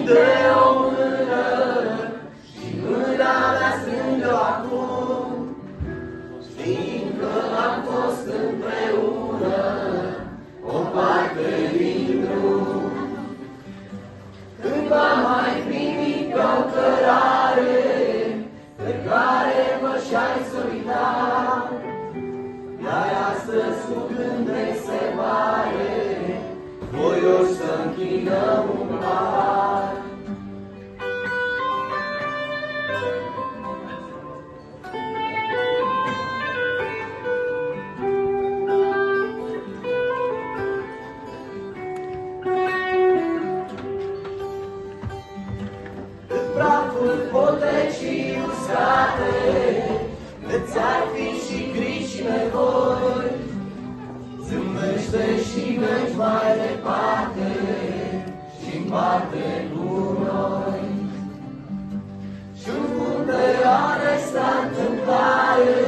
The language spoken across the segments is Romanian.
dă o mână și mâna mea strâng-o acum, știind că am fost împreună o parte din drum. Când v-am mai primit ca o cărare pe care mă și-ai solidat, iar astăzi cu gând de serbare voioși să închinăm un par. Cât praful potecii uscate, îți-ar fi și griji și nevoi, zâmbește și mergi mai departe și împarte cu noi. Și-un punteare sta întâmplare,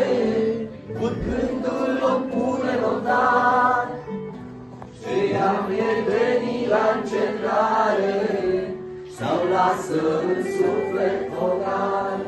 cu gândul o pune notat, și ea prietenii la încercare sau lasă în suflet focar.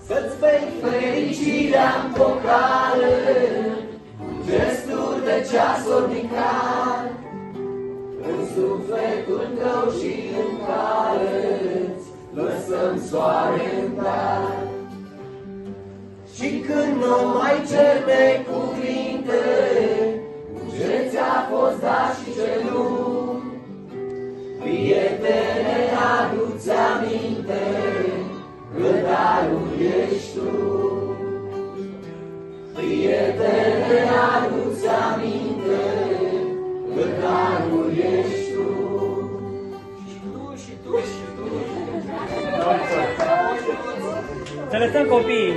Să-ți bei fericirea-n focare, cu gesturi de ceasornicar, în sufletul tău și în care-ți lăsăm soare în dar. Și când nu mai cerne cuvinte, ce ți-a fost dat și ce nu, prietene, adu-ți aminte că darul ești tu. Prietene, adu-ți aminte că darul ești tu. Și tu, și tu, și tu. Să lăsăm copiii.